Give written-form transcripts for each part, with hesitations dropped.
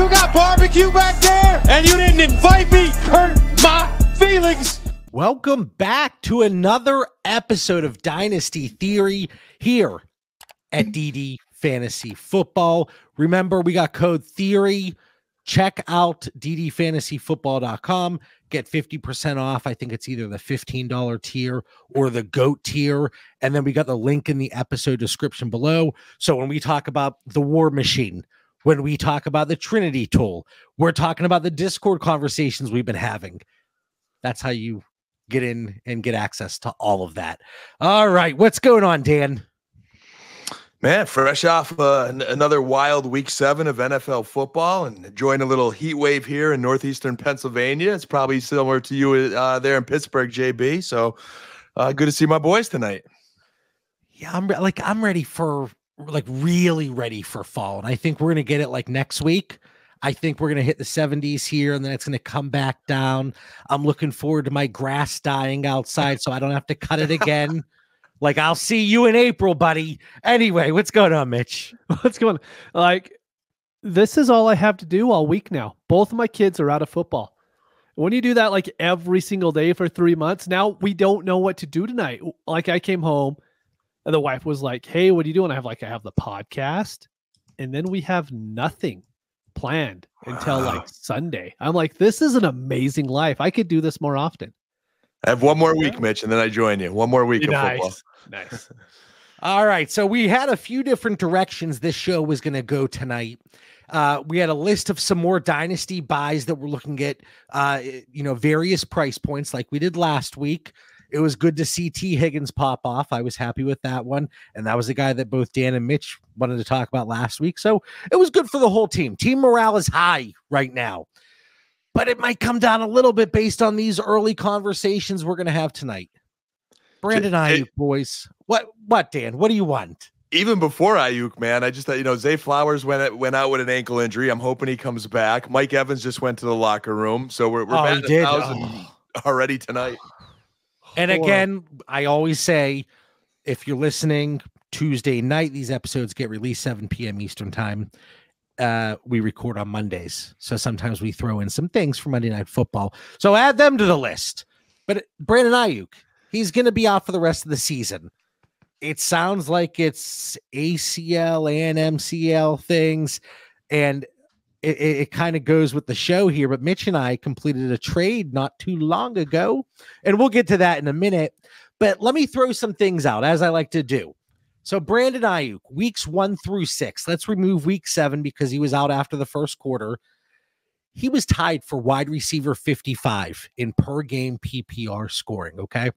You got barbecue back there, and you didn't invite me. Hurt my feelings. Welcome back to another episode of Dynasty Theory here at DD Fantasy Football. Remember, we got code Theory. Check out ddfantasyfootball.com. Get 50% off. I think it's either the $15 tier or the GOAT tier. And then we got the link in the episode description below. So when we talk about the War Machine, when we talk about the Trinity tool, we're talking about the Discord conversations we've been having. That's how you get in and get access to all of that. All right. What's going on, Dan? Man, fresh off another wild week 7 of NFL football and enjoying a little heat wave here in northeastern Pennsylvania. It's probably similar to you there in Pittsburgh, JB. So good to see my boys tonight. Yeah, I'm ready for really ready for fall. And I think we're going to get it like next week. I think we're going to hit the 70s here, and then it's going to come back down. I'm looking forward to my grass dying outside so I don't have to cut it again. Like, I'll see you in April, buddy. Anyway, what's going on, Mitch? What's going on? Like, this is all I have to do all week now. Both of my kids are out of football. When you do that like every single day for 3 months, now we don't know what to do tonight. Like, I came home and the wife was like, hey, what are you doing? I have the podcast, and then we have nothing planned until like Sunday. I'm like, this is an amazing life. I could do this more often. I have one more week, Mitch, and then I join you. One more week of football. Nice. All right. So we had a few different directions this show was going to go tonight. We had a list of some more dynasty buys that we're looking at, various price points like we did last week. It was good to see T. Higgins pop off. I was happy with that one. And that was the guy that both Dan and Mitch wanted to talk about last week. So it was good for the whole team. Team morale is high right now. But it might come down a little bit based on these early conversations we're going to have tonight. Brandon Aiyuk, boys. What, Dan? What do you want? Even before Aiyuk, man, I just thought, Zay Flowers went out with an ankle injury. I'm hoping he comes back. Mike Evans just went to the locker room. So we're batting 1,000 already tonight. And again, I always say, if you're listening Tuesday night, these episodes get released 7 p.m. Eastern time. We record on Mondays. So sometimes we throw in some things for Monday Night Football. So add them to the list. But Brandon Aiyuk, he's going to be out for the rest of the season. It sounds like it's ACL and MCL things. And it kind of goes with the show here. But Mitch and I completed a trade not too long ago. And we'll get to that in a minute. But let me throw some things out, as I like to do. So Brandon Aiyuk, weeks 1 through 6. Let's remove week 7 because he was out after the first quarter. He was tied for wide receiver 55 in per game PPR scoring, okay?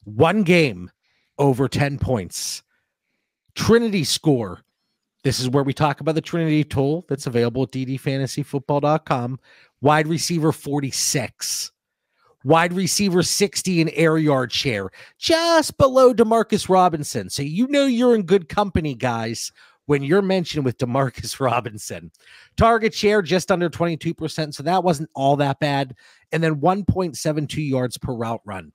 1 game over 10 points. Trinity score. This is where we talk about the Trinity tool that's available at ddfantasyfootball.com. Wide receiver 46. Wide receiver 60 in air yard share, just below Demarcus Robinson. So you're in good company, guys, when you're mentioned with Demarcus Robinson. Target share just under 22%, so that wasn't all that bad. And then 1.72 yards per route run.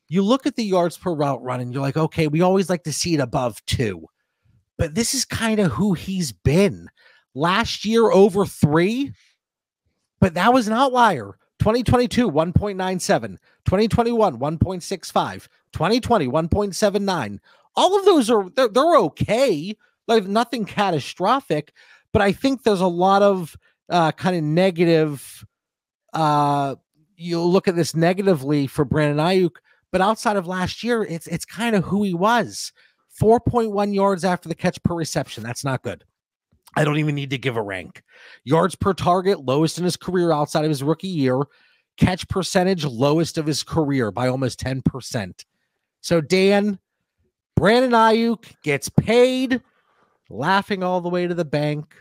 You look at the yards per route run, and you're like, okay, we always like to see it above 2. But this is kind of who he's been. Last year, over 3, but that was an outlier. 2022, 1.97. 2021, 1.65. 2020, 1.79. All of those they're okay. Like nothing catastrophic, but I think there's a lot of kind of negative. You'll look at this negatively for Brandon Aiyuk, but outside of last year, it's kind of who he was. 4.1 yards after the catch per reception. That's not good. I don't even need to give a rank. Yards per target, lowest in his career outside of his rookie year. Catch percentage, lowest of his career by almost 10%. So, Dan, Brandon Aiyuk gets paid, laughing all the way to the bank,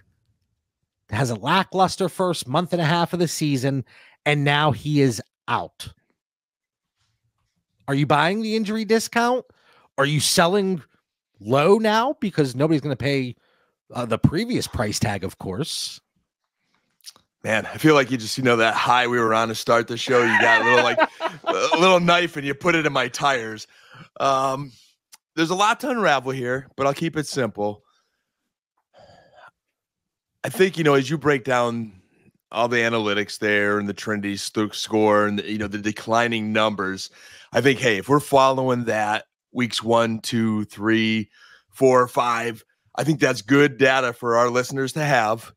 has a lackluster first month and a half of the season, and now he is out. Are you buying the injury discount? Are you selling low now because nobody's going to pay the previous price tag, of course? Man, I feel like you just, that high we were on to start the show. You got a little knife and you put it in my tires. There's a lot to unravel here, but I'll keep it simple. I think, as you break down all the analytics there and the trendy score and, the declining numbers, I think, hey, if we're following that weeks 1, 2, 3, 4, 5, I think that's good data for our listeners to have,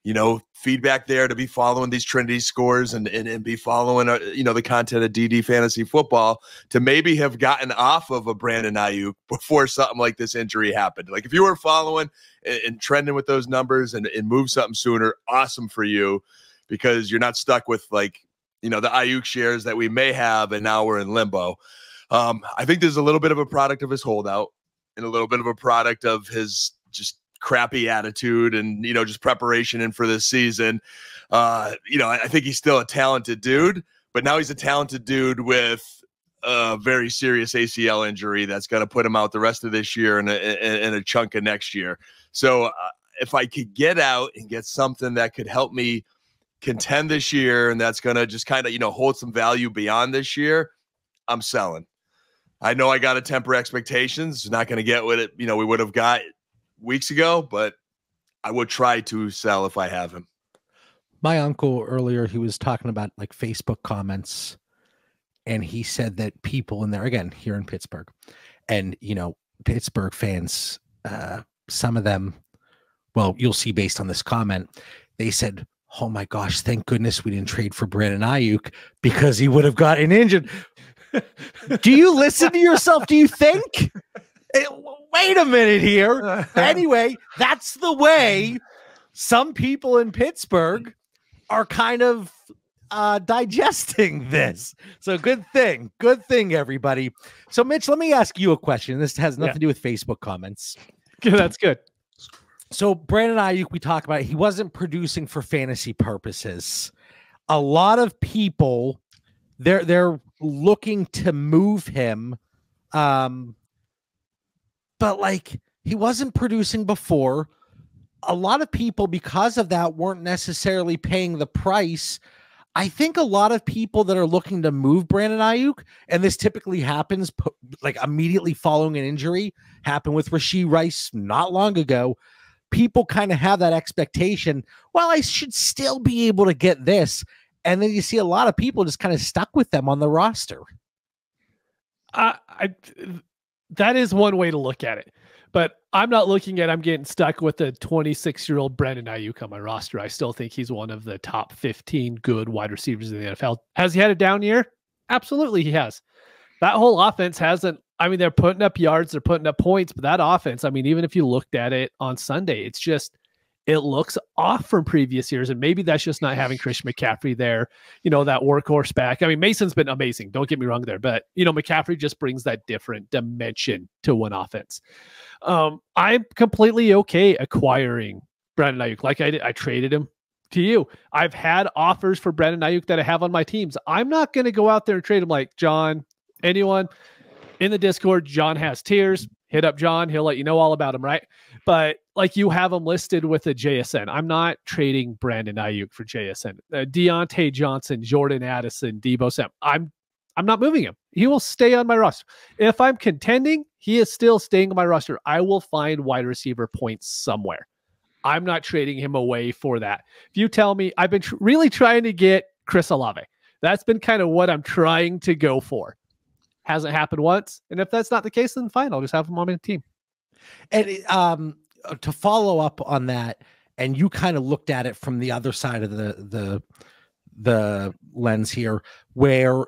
feedback there to be following these trendy scores and be following, the content of DD Fantasy Football to maybe have gotten off of a Brandon Aiyuk before something like this injury happened. Like if you were following and trending with those numbers and move something sooner, awesome for you, because you're not stuck with the Aiyuk shares that we may have, and now we're in limbo. I think there's a little bit of a product of his holdout and a little bit of a product of his just crappy attitude and, just preparation in for this season. I think he's still a talented dude, but now he's a talented dude with a very serious ACL injury that's going to put him out the rest of this year and a chunk of next year. So if I could get out and get something that could help me contend this year, and that's going to just kind of, hold some value beyond this year, I'm selling. I know I got to temper expectations. Not going to get what we would have got weeks ago, but I would try to sell if I have him. My uncle earlier, he was talking about like Facebook comments, and he said that people in there, again, here in Pittsburgh, and, Pittsburgh fans, some of them, well, you'll see based on this comment, they said, oh my gosh, thank goodness we didn't trade for Brandon Aiyuk because he would have gotten injured. Do you listen to yourself? Do you think? Wait a minute here. Anyway, that's the way some people in Pittsburgh are kind of digesting this. So good thing, everybody. So Mitch, let me ask you a question. This has nothing to do with Facebook comments. That's good. So Brandon Aiyuk, we talk about, he wasn't producing for fantasy purposes. A lot of people, they're looking to move him. But like he wasn't producing before. A lot of people, because of that, weren't necessarily paying the price. I think a lot of people that are looking to move Brandon Aiyuk, and this typically happens like immediately following an injury, happened with Rashee Rice not long ago. People kind of have that expectation, well, I should still be able to get this. And then you see a lot of people just kind of stuck with them on the roster. That is one way to look at it, but I'm not looking at I'm getting stuck with a 26-year-old Brandon Aiyuk on my roster. I still think he's one of the top 15 good wide receivers in the NFL. Has he had a down year? Absolutely, he has. That whole offense hasn't. I mean, they're putting up yards, they're putting up points, but that offense, I mean, even if you looked at it on Sunday, it's just, it looks off from previous years. And maybe that's just not having Christian McCaffrey there, that workhorse back. I mean, Mason's been amazing. Don't get me wrong there, but McCaffrey just brings that different dimension to one offense. I'm completely okay acquiring Brandon Aiyuk. Like I traded him to you. I've had offers for Brandon Aiyuk that I have on my teams. I'm not going to go out there and trade him like John, anyone in the Discord. John has tiers. Hit up John. He'll let you know all about him, right? But like you have him listed with a JSN. I'm not trading Brandon Aiyuk for JSN. Deontay Johnson, Jordan Addison, Deebo Samuel. I'm not moving him. He will stay on my roster. If I'm contending, he is still staying on my roster. I will find wide receiver points somewhere. I'm not trading him away for that. If you tell me, I've been really trying to get Chris Olave. That's been kind of what I'm trying to go for. Hasn't happened once. And if that's not the case, then fine. I'll just have him on my team. And to follow up on that, and you kind of looked at it from the other side of the lens here, where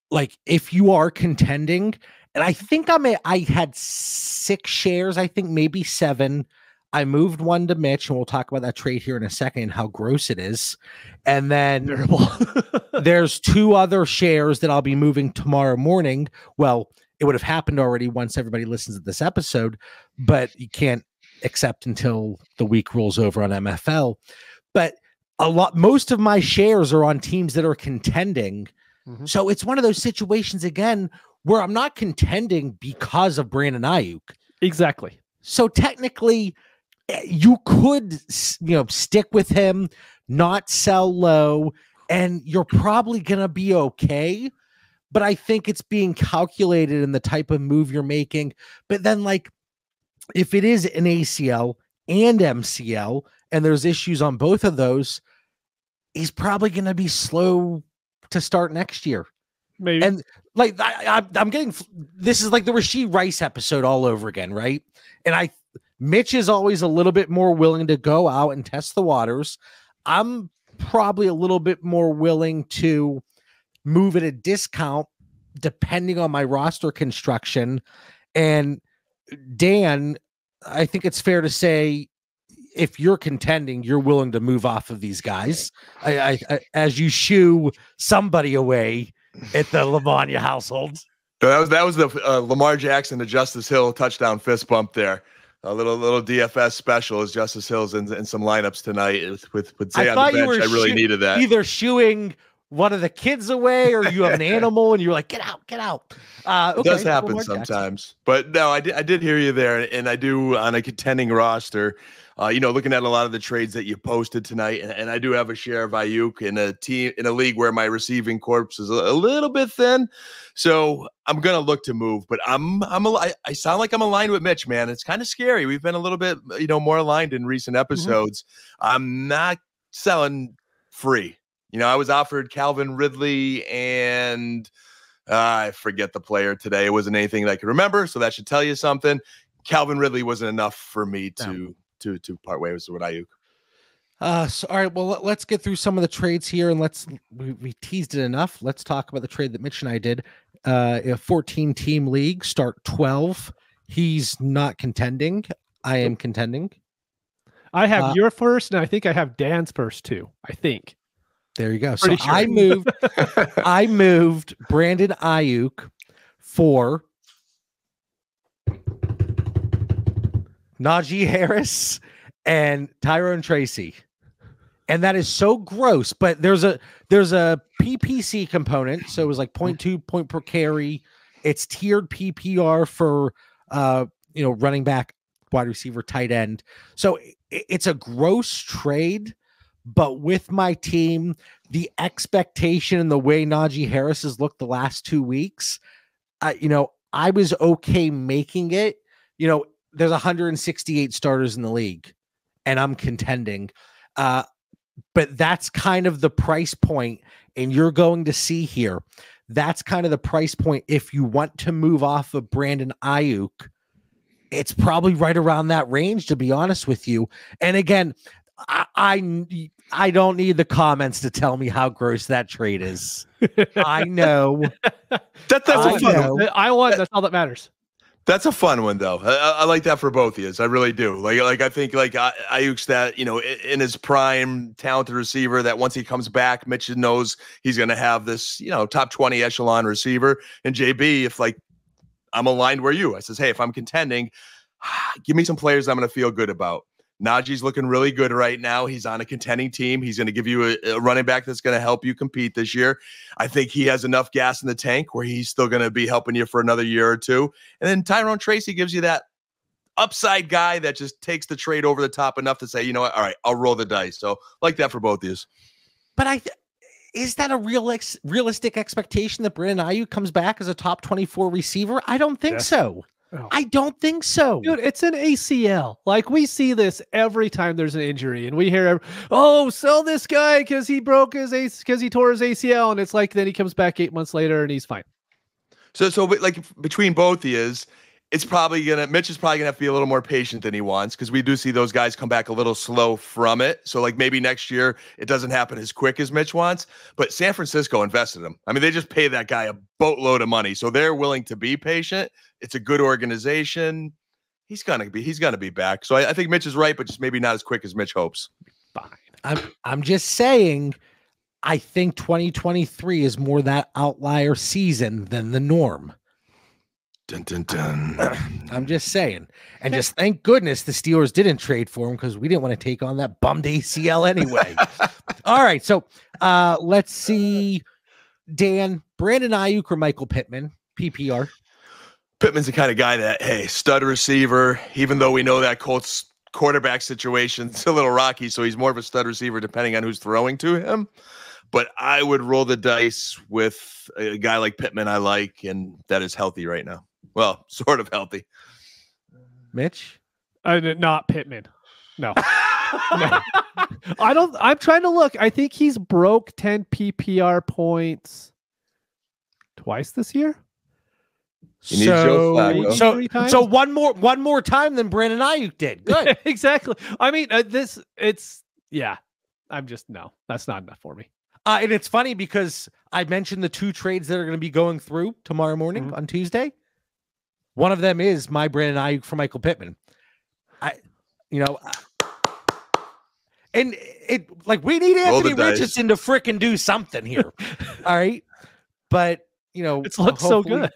like if you are contending, and I think I had 6 shares, I think maybe 7. I moved one to Mitch, and we'll talk about that trade here in a second and how gross it is. And then there's 2 other shares that I'll be moving tomorrow morning. Well, it would have happened already once everybody listens to this episode, but you can't accept until the week rolls over on MFL. But most of my shares are on teams that are contending. Mm-hmm. So it's one of those situations again where I'm not contending because of Brandon Aiyuk. Exactly. So technically, you could, stick with him, not sell low, and you're probably going to be okay. But I think it's being calculated in the type of move you're making. But then, like, if it is an ACL and MCL, and there's issues on both of those, he's probably going to be slow to start next year. Maybe. And like I'm getting, this is like the Rashee Rice episode all over again, right? And Mitch is always a little bit more willing to go out and test the waters. I'm probably a little bit more willing to move at a discount depending on my roster construction. And Dan, I think it's fair to say, if you're contending, you're willing to move off of these guys. I as you shoo somebody away at the Lamagna household. That was the Lamar Jackson to Justice Hill touchdown fist bump there. A little DFS special as Justice Hill's in some lineups tonight with Zay on the bench. I really needed that. Either shooing one of the kids away, or you have an animal and you're like, get out. Okay, it does happen sometimes. But no, I did hear you there, and I do on a contending roster. Looking at a lot of the trades that you posted tonight, and I do have a share of Aiyuk in a league where my receiving corps is a little bit thin, so I'm gonna look to move. But I sound like I'm aligned with Mitch, man. It's kind of scary. We've been a little bit more aligned in recent episodes. I'm not selling free. I was offered Calvin Ridley and I forget the player today. It wasn't anything that I could remember, so that should tell you something. Calvin Ridley wasn't enough for me to part ways with Aiyuk. So all right, well, let's get through some of the trades here, and we teased it enough. Let's talk about the trade that Mitch and I did. A 14-team league, start 12. He's not contending. I am contending. I have your first, and I think I have Dan's first too. I think. There you go. So sure. I moved Brandon Aiyuk for Najee Harris and Tyrone Tracy. And that is so gross, but there's a PPC component. So it was like 0.2 point per carry. It's tiered PPR for running back, wide receiver, tight end. So it's a gross trade, but with my team, the expectation and the way Najee Harris has looked the last 2 weeks, I was okay making it. There's 168 starters in the league, and I'm contending. But that's kind of the price point, and you're going to see here. That's kind of the price point. If you want to move off of Brandon Aiyuk, it's probably right around that range, to be honest with you. And again, I don't need the comments to tell me how gross that trade is. I know. That's a fun one. I won. That's all that matters. That's a fun one, though. I like that for both of you. I really do. Like I think Ayuk's that, in his prime, talented receiver that once he comes back, Mitch knows he's going to have this, top 20 echelon receiver. And JB, if I'm aligned where I says, hey, if I'm contending, give me some players I'm going to feel good about. Najee's looking really good right now. He's on a contending team. He's going to give you a running back that's going to help you compete this year. I think he has enough gas in the tank where he's still going to be helping you for another year or two. And then Tyrone Tracy gives you that upside guy that just takes the trade over the top enough to say, you know what, all right, I'll roll the dice. So like that for both of you. But is that a realistic expectation that Brandon Aiyuk comes back as a top 24 receiver? I don't think so. Oh. I don't think so. Dude, it's an ACL. Like, we see this every time there's an injury, and we hear, oh, sell this guy because he tore his ACL, and it's like then he comes back 8 months later and he's fine. So like between both of you, Mitch is probably gonna have to be a little more patient than he wants, because we do see those guys come back a little slow from it. So like maybe next year it doesn't happen as quick as Mitch wants. But San Francisco invested him. I mean, they just pay that guy a boatload of money, so they're willing to be patient. It's a good organization. He's gonna be back. So I think Mitch is right, but just maybe not as quick as Mitch hopes. Fine. I'm just saying, I think 2023 is more that outlier season than the norm. Dun, dun, dun. I'm just saying. And just thank goodness the Steelers didn't trade for him, because we didn't want to take on that bummed ACL anyway. All right. So let's see. Dan, Brandon Aiyuk or Michael Pittman, PPR? Pittman's the kind of guy that, hey, stud receiver, even though we know that Colts quarterback situation's a little rocky, so he's more of a stud receiver depending on who's throwing to him. But I would roll the dice with a guy like Pittman I like, and that is healthy right now. Well, sort of healthy. Mitch? Not Pittman. No. No. I'm trying to look. I think he's broke 10 PPR points twice this year. You need Joe Flacco. So one more time than Brandon Aiyuk did. Good. Exactly. I mean, I'm just, no, that's not enough for me. And it's funny because I mentioned the 2 trades that are going to be going through tomorrow morning on Tuesday. One of them is my Brandon Aiyuk for Michael Pittman. And we need Anthony Richardson to frickin' do something here. All right. But it looks so good.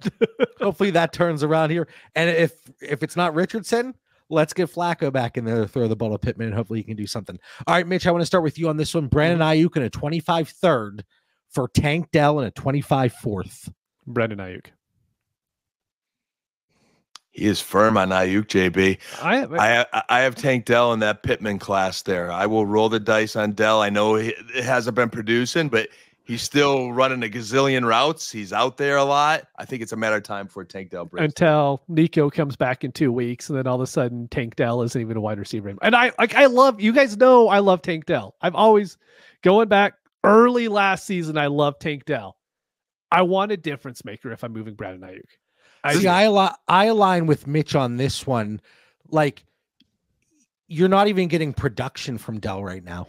Hopefully that turns around here. And if it's not Richardson, let's get Flacco back in there to throw the ball to Pittman, and hopefully he can do something. All right, Mitch, I want to start with you on this one. Brandon Aiyuk in a 25 third for Tank Dell and a 25 fourth. Brandon Aiyuk. He is firm on Aiyuk, JB. I have Tank Dell in that Pittman class there. I will roll the dice on Dell. I know it hasn't been producing, but he's still running a gazillion routes. He's out there a lot. I think it's a matter of time for Tank Dell breaks. Until Nico comes back in 2 weeks, and then all of a sudden Tank Dell isn't even a wide receiver. And I love, you guys know I love Tank Dell. I've always, going back early last season, I love Tank Dell. I want a difference maker if I'm moving Brandon Aiyuk. I align with Mitch on this one. Like, you're not even getting production from Dell right now.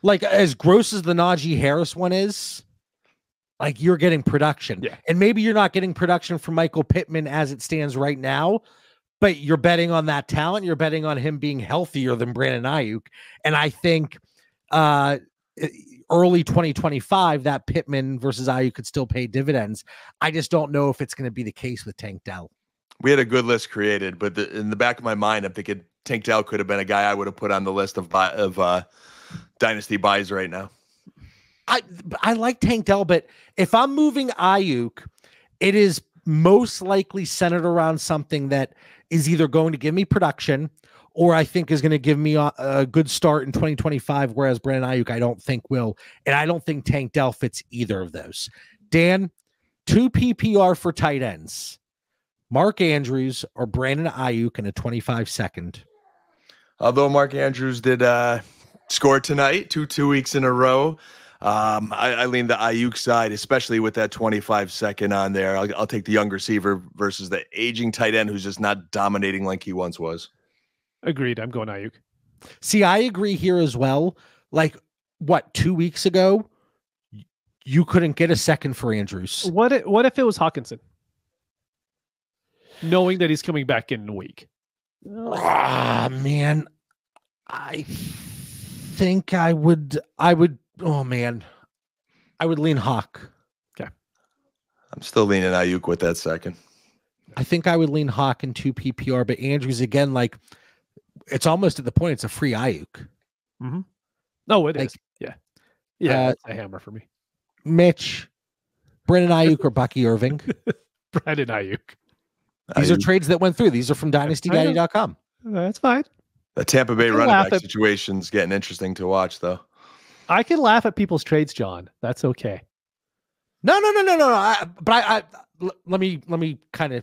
Like, as gross as the Najee Harris one is, like, you're getting production. Yeah. And maybe you're not getting production from Michael Pittman as it stands right now, but you're betting on that talent. You're betting on him being healthier than Brandon Aiyuk. And I think early 2025, that Pittman versus Aiyuk could still pay dividends. I just don't know if it's going to be the case with Tank Dell. We had a good list created, but in the back of my mind, I'm thinking Tank Dell could have been a guy I would have put on the list of dynasty buys right now. I like Tank Dell, but if I'm moving Aiyuk, it is most likely centered around something that is either going to give me production or I think is going to give me a good start in 2025, whereas Brandon Aiyuk I don't think will. And I don't think Tank Dell fits either of those. Dan, 2 PPR for tight ends. Mark Andrews or Brandon Aiyuk in a 25 second. Although Mark Andrews did score tonight, two weeks in a row, I lean the Aiyuk side, especially with that 25 second on there. I'll take the young receiver versus the aging tight end who's just not dominating like he once was. Agreed. I'm going Aiyuk. See, I agree here as well. Like, what, 2 weeks ago, you couldn't get a second for Andrews. What if it was Hawkinson? Knowing that he's coming back in a week. Man. I think I would lean Hawk. Okay. I'm still leaning Aiyuk with that second. I think I would lean Hawk in 2 PPR, but Andrews again, like, it's almost at the point it's a free Aiyuk. Mm-hmm. No, it is. Yeah. It's a hammer for me. Mitch, Brandon Aiyuk or Bucky Irving? Brandon Aiyuk. These are trades that went through. These are from DynastyGaddy.com. That's fine. The Tampa Bay running back situation's getting interesting to watch, though. I can laugh at people's trades, John. That's okay. No. Let me kind of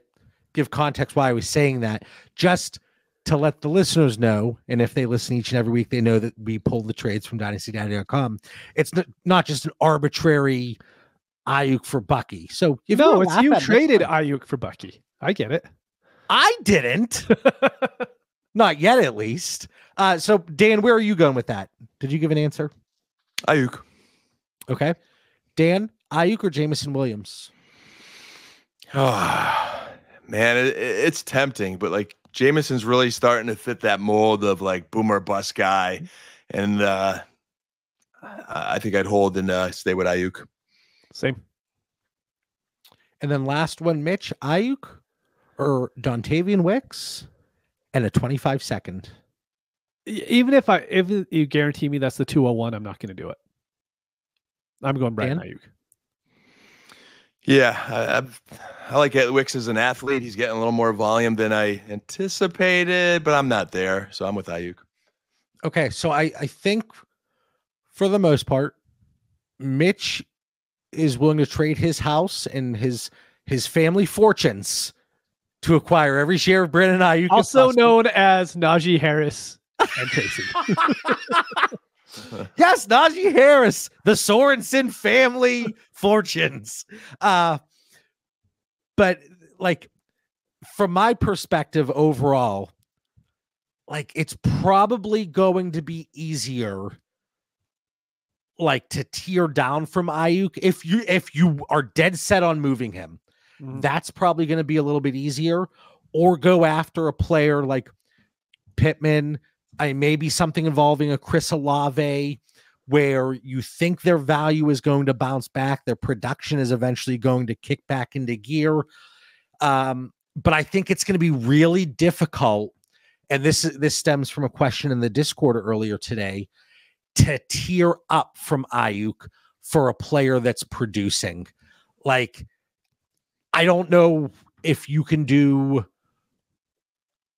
give context why I was saying that, just to let the listeners know, and if they listen each and every week, they know that we pulled the trades from DynastyGaddy.com. It's not just an arbitrary Aiyuk for Bucky. So you traded Aiyuk for Bucky. I get it. I didn't. Not yet, at least. So, Dan, where are you going with that? Did you give an answer? Aiyuk. Okay. Dan, Aiyuk or Jameson Williams? Oh, man, it's tempting, but like Jameson's really starting to fit that mold of like boomer bust guy. And I think I'd hold and stay with Aiyuk. Same. And then last one, Mitch, Aiyuk or Dontavian Wicks and a 25 second. Even if you guarantee me that's the 201, I'm not going to do it. I'm going Brandon Aiyuk. Yeah, I like Wicks as an athlete. He's getting a little more volume than I anticipated, but I'm not there, so I'm with Aiyuk. Okay, so I think for the most part, Mitch is willing to trade his house and his family fortunes to acquire every share of Brandon Aiyuk. Also known as Najee Harris and Tracy. Yes, Najee Harris, the Sorensen family fortunes. But like, from my perspective overall, like, it's probably going to be easier, like, to tear down from Aiyuk if you are dead set on moving him. That's probably going to be a little bit easier, or go after a player like Pittman. Maybe something involving a Chris Olave, where you think their value is going to bounce back, their production is eventually going to kick back into gear. But I think it's going to be really difficult, and this stems from a question in the Discord earlier today, to tear up from Aiyuk for a player that's producing. Like, I don't know if you can do,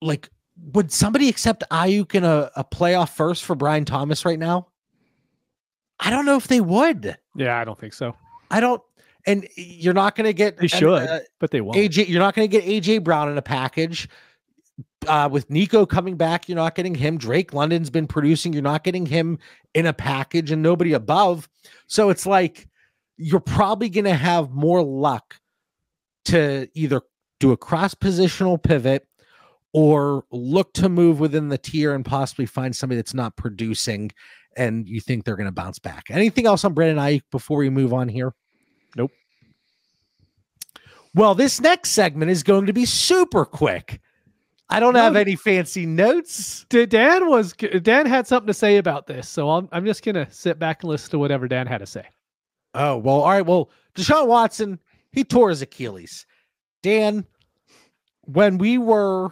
like, would somebody accept Aiyuk in a playoff first for Brian Thomas right now? I don't know if they would. Yeah, I don't think so. I don't, and you're not going to get. They should, but they won't. AJ, you're not going to get AJ Brown in a package. With Nico coming back, you're not getting him. Drake London's been producing. You're not getting him in a package, and nobody above. So it's like you're probably going to have more luck to either do a cross-positional pivot or look to move within the tier and possibly find somebody that's not producing and you think they're going to bounce back. Anything else on Brandon Aiyuk before we move on here? Nope. Well, this next segment is going to be super quick. I don't have any fancy notes. Dan had something to say about this, so I'm just going to sit back and listen to whatever Dan had to say. Oh, well, all right. Well, Deshaun Watson, he tore his Achilles. Dan, when we were,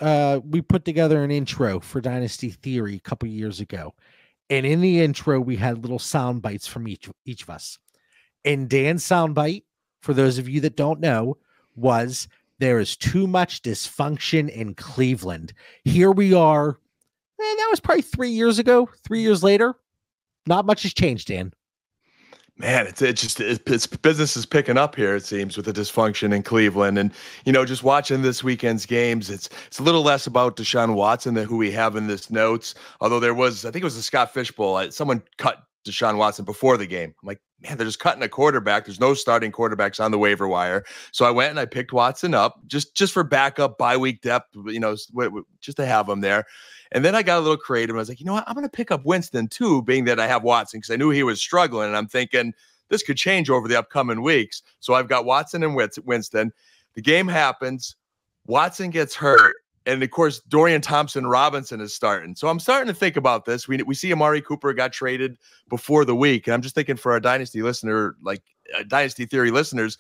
we put together an intro for Dynasty Theory a couple years ago. And in the intro, we had little sound bites from each of us. And Dan's sound bite, for those of you that don't know, was there is too much dysfunction in Cleveland. Here we are. And that was probably 3 years ago. 3 years later, not much has changed, Dan. Man, it's business is picking up here, it seems, with the dysfunction in Cleveland. And, you know, just watching this weekend's games, it's a little less about Deshaun Watson than who we have in this notes. Although there was, I think it was the Scott Fishbowl, someone cut Deshaun Watson before the game. I'm like, man, they're just cutting a quarterback. There's no starting quarterbacks on the waiver wire. So I went and I picked Watson up just for backup, bye-week depth, you know, just to have him there. And then I got a little creative. I was like, you know what? I'm going to pick up Winston too, being that I have Watson, because I knew he was struggling. And I'm thinking this could change over the upcoming weeks. So I've got Watson and Winston. The game happens. Watson gets hurt. And, of course, Dorian Thompson-Robinson is starting. So I'm starting to think about this. We see Amari Cooper got traded before the week. And I'm just thinking for our Dynasty listener, like Dynasty Theory listeners,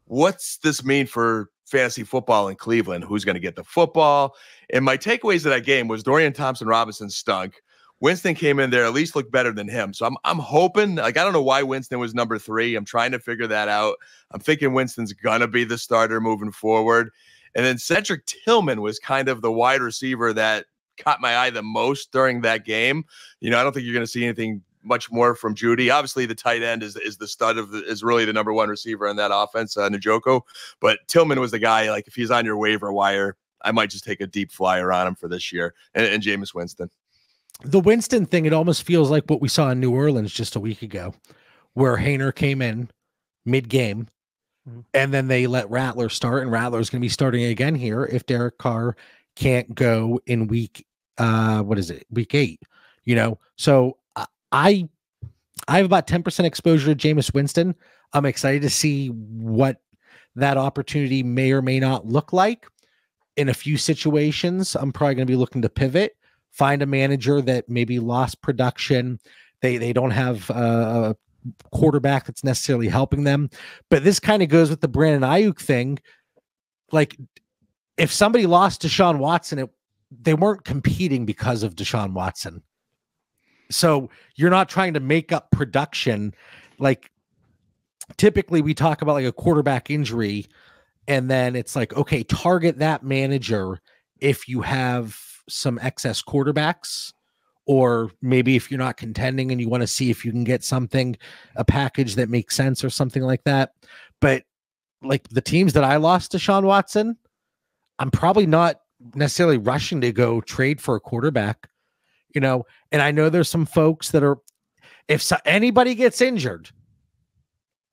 what's this mean for fantasy football in Cleveland? Who's going to get the football? And my takeaways of that game was Dorian Thompson-Robinson stunk. Winston came in there, at least looked better than him. So I'm hoping, like, I don't know why Winston was number 3. I'm trying to figure that out. I'm thinking Winston's going to be the starter moving forward. And then Cedric Tillman was kind of the wide receiver that caught my eye the most during that game. You know, I don't think you're going to see anything much more from Judy. Obviously, the tight end is the stud is really the number 1 receiver in that offense, Njoku. But Tillman was the guy, like, if he's on your waiver wire, I might just take a deep flyer on him for this year. And Jameis Winston. The Winston thing, it almost feels like what we saw in New Orleans just a week ago, where Haener came in mid-game, and then they let Rattler start, and Rattler's going to be starting again here if Derek Carr can't go in week 8, you know? So I have about 10% exposure to Jameis Winston. I'm excited to see what that opportunity may or may not look like. In a few situations, I'm probably going to be looking to pivot, find a manager that maybe lost production. They don't have a quarterback that's necessarily helping them. But this kind of goes with the Brandon Aiyuk thing. Like, if somebody lost Deshaun Watson, they weren't competing because of Deshaun Watson. So you're not trying to make up production. Like, typically we talk about like a quarterback injury, and then it's like, okay, target that manager if you have some excess quarterbacks, or maybe if you're not contending and you want to see if you can get something, a package that makes sense or something like that. But like the teams that I lost to Deshaun Watson, I'm probably not necessarily rushing to go trade for a quarterback, you know. And I know there's some folks that are, if anybody gets injured,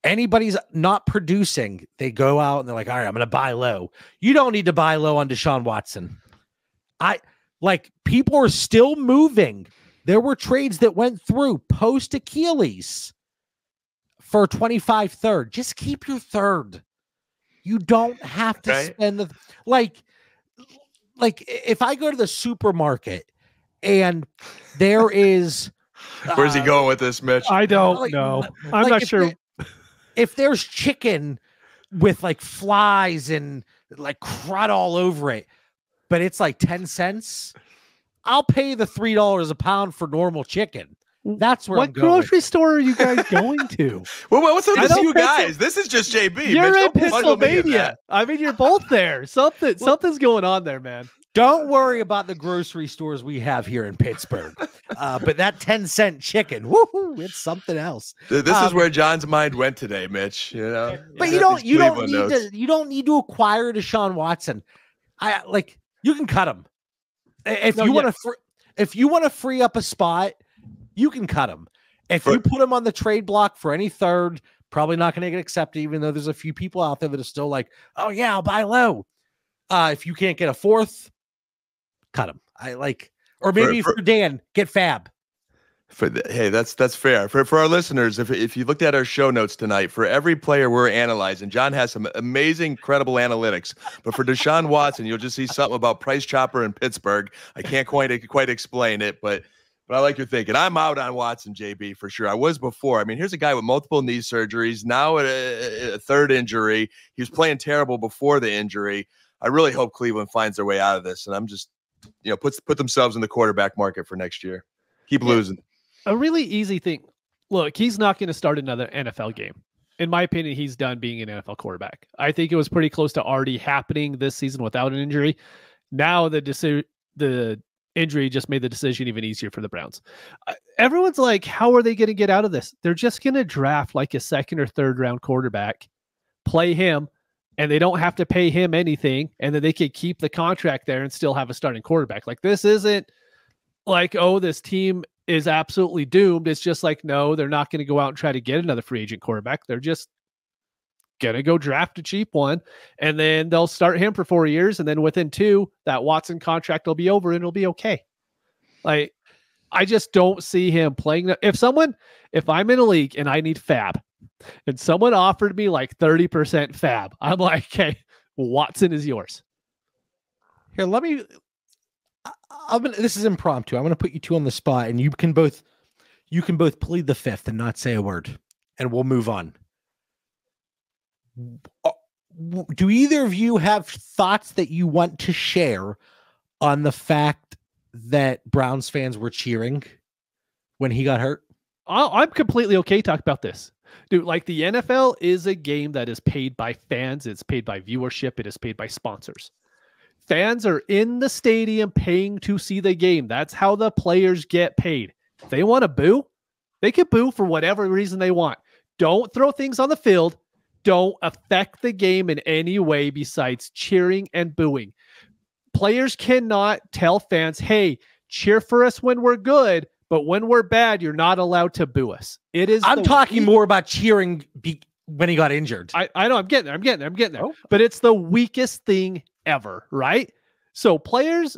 anybody's not producing, they go out and they're like, all right, I'm going to buy low. You don't need to buy low on Deshaun Watson. People are still moving. There were trades that went through post Achilles for 25 third. Just keep your third. You don't have to spend the like if I go to the supermarket and there is where's he going with this, Mitch? I don't know. I'm not sure. If there's chicken with like flies and like crud all over it, but it's like 10 cents, I'll pay the $3 a pound for normal chicken. That's where I'm going. What grocery store are you guys going to? Well, what's up with you guys? This is just JB. You're in Pennsylvania. I mean, you're both there. Something's going on there, man. Don't worry about the grocery stores we have here in Pittsburgh. But that 10-cent chicken, woohoo, it's something else. This is where John's mind went today, Mitch. You know, but you don't need to acquire Deshaun Watson. You can cut him if you want to free up a spot. You can cut him. If you put him on the trade block for any third, probably not going to get accepted, even though there's a few people out there that are still like, oh yeah, I'll buy low. If you can't get a fourth, cut him. Or maybe for Dan, get Fab. Hey, that's fair. For our listeners, if you looked at our show notes tonight, for every player we're analyzing, John has some amazing, credible analytics. But for Deshaun Watson, you'll just see something about Price Chopper in Pittsburgh. I can't quite explain it, but I like your thinking. I'm out on Watson, JB, for sure. I was before. I mean, here's a guy with multiple knee surgeries, now a third injury. He was playing terrible before the injury. I really hope Cleveland finds their way out of this, and I'm just, put themselves in the quarterback market for next year. Keep losing. A really easy thing. Look, he's not going to start another NFL game. In my opinion, he's done being an NFL quarterback. I think it was pretty close to already happening this season without an injury. Now the injury just made the decision even easier for the Browns. Everyone's like, how are they going to get out of this? They're just going to draft like a second or third round quarterback, play him, and they don't have to pay him anything, and then they could keep the contract there and still have a starting quarterback. Like, this isn't like, oh, this team is absolutely doomed. It's just like, no, they're not going to go out and try to get another free agent quarterback. They're just going to go draft a cheap one, and then they'll start him for 4 years, and then within 2, that Watson contract will be over and it'll be okay. Like, I just don't see him playing. If I'm in a league and I need Fab, and someone offered me like 30% Fab, I'm like, okay, Watson is yours. Here, this is impromptu. I'm going to put you two on the spot, and you can both plead the fifth and not say a word, and we'll move on. Do either of you have thoughts that you want to share on the fact that Browns fans were cheering when he got hurt? I'm completely okay talking about this. Dude, like, the NFL is a game that is paid by fans. It's paid by viewership. It is paid by sponsors. Fans are in the stadium paying to see the game. That's how the players get paid. If they want to boo, they can boo for whatever reason they want. Don't throw things on the field. Don't affect the game in any way besides cheering and booing. Players cannot tell fans, hey, cheer for us when we're good, but when we're bad, you're not allowed to boo us. I'm talking more about cheering when he got injured. I know, I'm getting there. Oh. But it's the weakest thing ever, right? So players,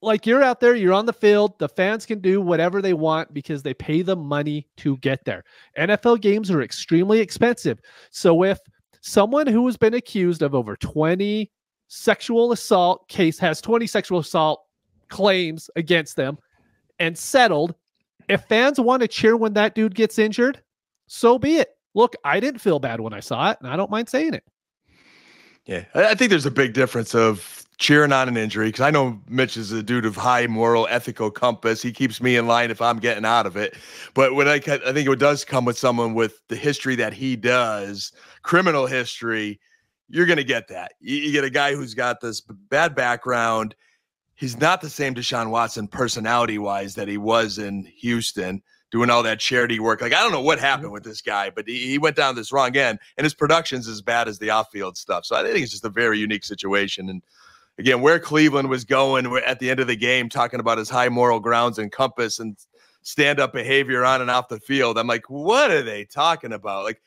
like, you're out there, you're on the field, the fans can do whatever they want because they pay the money to get there. NFL games are extremely expensive. So if someone who has been accused of over 20 sexual assault has 20 sexual assault claims against them and settled, if fans want to cheer when that dude gets injured, so be it. Look, I didn't feel bad when I saw it, and I don't mind saying it. Yeah, I think there's a big difference of cheering on an injury, because I know Mitch is a dude of high moral, ethical compass. He keeps me in line if I'm getting out of it. But when I think it does come with someone with the history that he does, criminal history, you're going to get that. You get a guy who's got this bad background. He's not the same Deshaun Watson personality-wise that he was in Houston, doing all that charity work. Like, I don't know what happened with this guy, but he went down this wrong end, and his production's as bad as the off-field stuff. So I think it's just a very unique situation. And again, where Cleveland was going at the end of the game, talking about his high moral grounds and compass and stand-up behavior on and off the field. I'm like, what are they talking about? Like,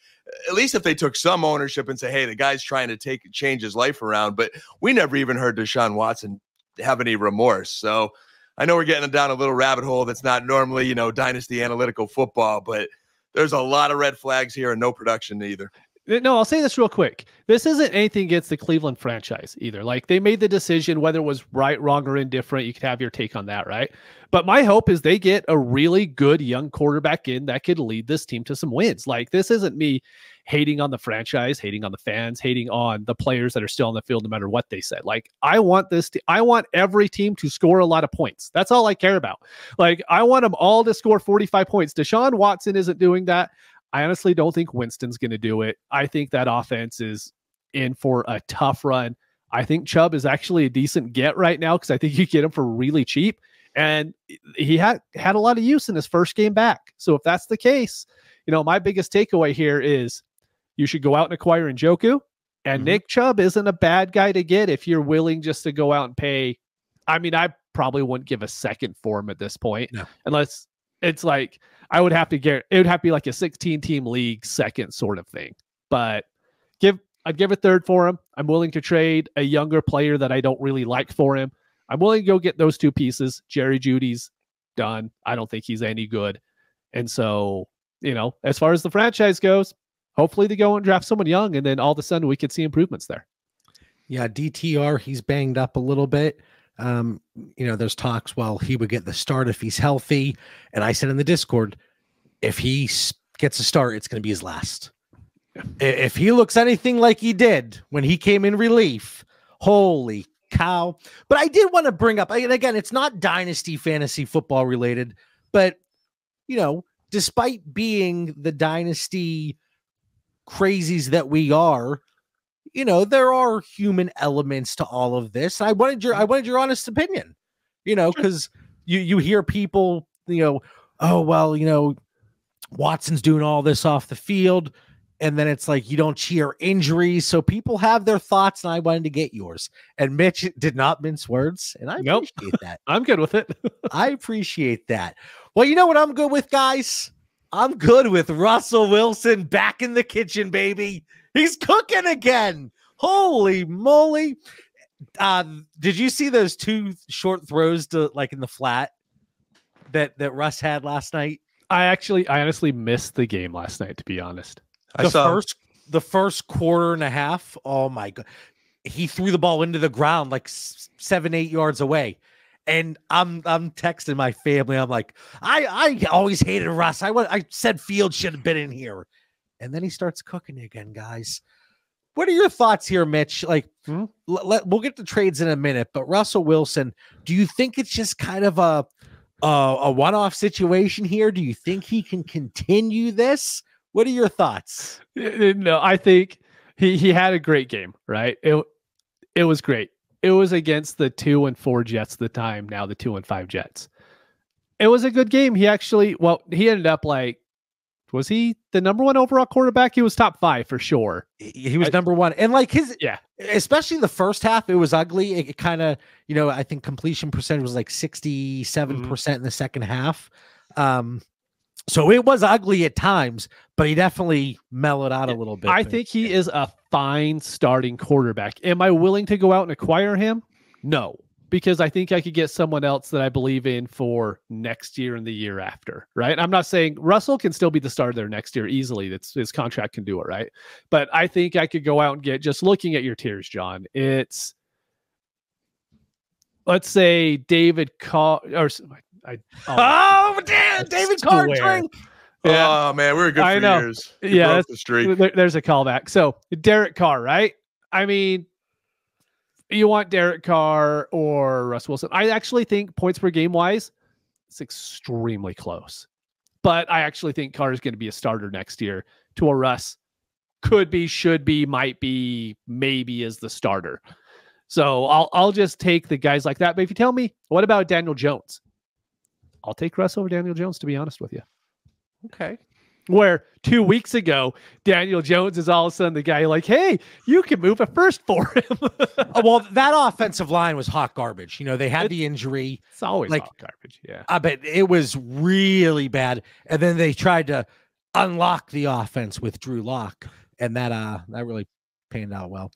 at least if they took some ownership and say, hey, the guy's trying to change his life around. But we never even heard Deshaun Watson have any remorse. So I know we're getting down a little rabbit hole that's not normally, dynasty analytical football, but there's a lot of red flags here and no production either. No, I'll say this real quick. This isn't anything against the Cleveland franchise either. Like, they made the decision, whether it was right, wrong, or indifferent. You could have your take on that, right? But my hope is they get a really good young quarterback in that could lead this team to some wins. Like, this isn't me hating on the franchise, hating on the fans, hating on the players that are still on the field, no matter what they said. Like, I want every team to score a lot of points. That's all I care about. Like, I want them all to score 45 points. Deshaun Watson isn't doing that. I honestly don't think Winston's going to do it. I think that offense is in for a tough run. I think Chubb is actually a decent get right now because I think you get him for really cheap. And he had a lot of use in his first game back. So if that's the case, my biggest takeaway here is you should go out and acquire Njoku. And Nick Chubb isn't a bad guy to get if you're willing just to go out and pay. I mean, I probably wouldn't give a second for him at this point, unless it's like it would have to be like a 16-team league second sort of thing. But I'd give a third for him. I'm willing to trade a younger player that I don't really like for him. I'm willing to go get those two pieces. Jerry Jeudy's done. I don't think he's any good. And so, as far as the franchise goes, hopefully they go and draft someone young, and then all of a sudden we could see improvements there. Yeah, DTR, he's banged up a little bit. There's talks, he would get the start if he's healthy. And I said in the Discord, if he gets a start, it's going to be his last. Yeah. If he looks anything like he did when he came in relief, holy cow. But I did want to bring up, and again, it's not dynasty fantasy football related, but, despite being the dynasty crazies that we are, there are human elements to all of this. I wanted your honest opinion, because you hear people, Watson's doing all this off the field. And then it's like, you don't cheer injuries. So people have their thoughts, and I wanted to get yours. And Mitch did not mince words. And I appreciate that. I'm good with it. I appreciate that. Well, you know what I'm good with, guys? I'm good with Russell Wilson back in the kitchen, baby. He's cooking again. Holy moly. Did you see those two short throws to in the flat that Russ had last night? I honestly missed the game last night, to be honest. The first quarter and a half. Oh my God. He threw the ball into the ground 7-8 yards away. And I'm texting my family. I'm like, I always hated Russ. I said Fields should have been in here. And then he starts cooking again, guys. What are your thoughts here, Mitch? We'll get to trades in a minute, but Russell Wilson, do you think it's just kind of a one-off situation here? Do you think he can continue this? What are your thoughts? No, I think he had a great game, right? It was great. It was against the 2-4 Jets at the time, now the 2-5 Jets. It was a good game. He ended up was he the number one overall quarterback? He was top 5 for sure. He was number one. And especially the first half, it was ugly. It kind of, I think completion percentage was 67% in the second half. So it was ugly at times, but he definitely mellowed out a little bit. I think he is a fine starting quarterback. Am I willing to go out and acquire him? No, because I think I could get someone else that I believe in for next year and the year after, right? I'm not saying Russell can still be the starter there next year easily. His contract can do it, right? But I think I could go out and get, just looking at your tiers, John, it's, let's say David Carr, or David Carr drink. Yeah. Oh man, we were good for years. Broke the streak. There's a callback. So Derek Carr, right? I mean, you want Derek Carr or Russ Wilson? I actually think points per game wise, it's extremely close. But I actually think Carr is going to be a starter next year. To a Russ could be, should be, might be, maybe is the starter. So I'll just take the guys like that. But if you tell me, what about Daniel Jones? I'll take Russ over Daniel Jones, to be honest with you. Okay. Where 2 weeks ago, Daniel Jones is all of a sudden the guy like, hey, you can move a first for him. Well, that offensive line was hot garbage. They had the injury. It's always like, hot garbage. Yeah. But it was really bad. And then they tried to unlock the offense with Drew Lock, and that really panned out well.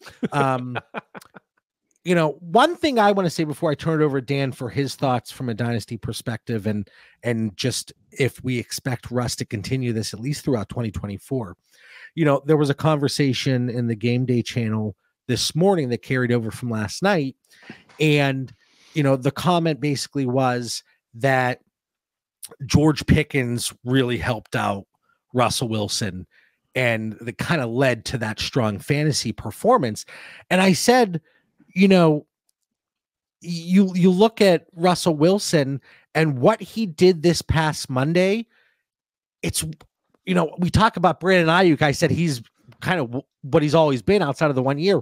One thing I want to say before I turn it over to Dan for his thoughts from a dynasty perspective, and just if we expect Russ to continue this at least throughout 2024. There was a conversation in the Game Day channel this morning that carried over from last night, and the comment basically was that George Pickens really helped out Russell Wilson, and that kind of led to that strong fantasy performance. And I said, you look at Russell Wilson and what he did this past Monday. It's, we talk about Brandon Aiyuk. I said he's kind of what he's always been outside of the 1 year.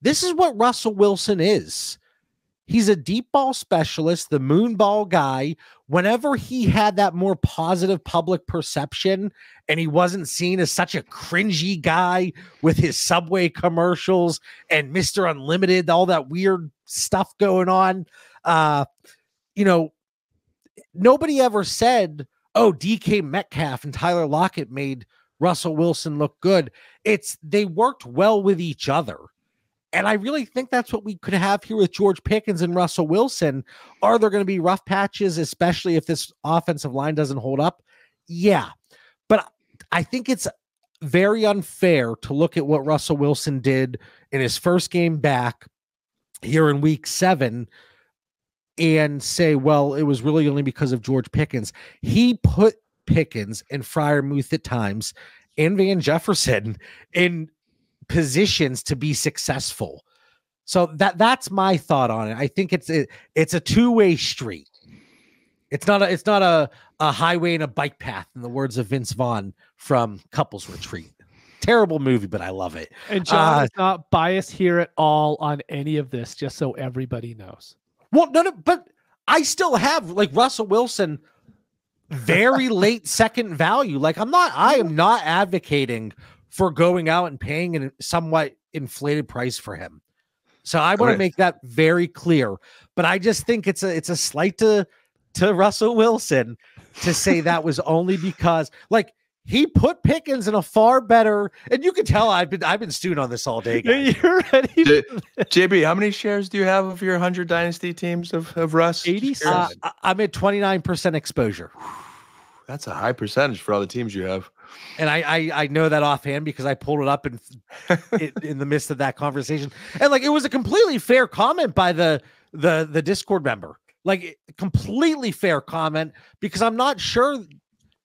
This is what Russell Wilson is. He's a deep ball specialist, the moon ball guy. Whenever he had that more positive public perception and he wasn't seen as such a cringy guy with his Subway commercials and Mr. Unlimited, all that weird stuff going on, nobody ever said, oh, DK Metcalf and Tyler Lockett made Russell Wilson look good. They worked well with each other. And I really think that's what we could have here with George Pickens and Russell Wilson. Are there going to be rough patches, especially if this offensive line doesn't hold up? Yeah. But I think it's very unfair to look at what Russell Wilson did in his first game back here in week 7 and say, well, it was really only because of George Pickens. He put Pickens and Freiermuth at times and Van Jefferson in positions to be successful. So that's my thought on it. I think it's a two-way street. It's not a highway and a bike path, in the words of Vince Vaughn from Couples Retreat. Terrible movie, but I love it. And John is not biased here at all on any of this, just so everybody knows. Well, no, but I still have like Russell Wilson, very late second value. Like I am not advocating for going out and paying a somewhat inflated price for him. So I want to make that very clear. But I just think it's a slight to Russell Wilson to say that was only because like he put Pickens in a far better, and you can tell I've been stewing on this all day, guys. You're ready. JB, how many shares do you have of your 100 dynasty teams of Russ? 80. I'm at 29% exposure. That's a high percentage for all the teams you have. And I know that offhand because I pulled it up in the midst of that conversation. And like, it was a completely fair comment by the Discord member, like completely fair comment, because I'm not sure,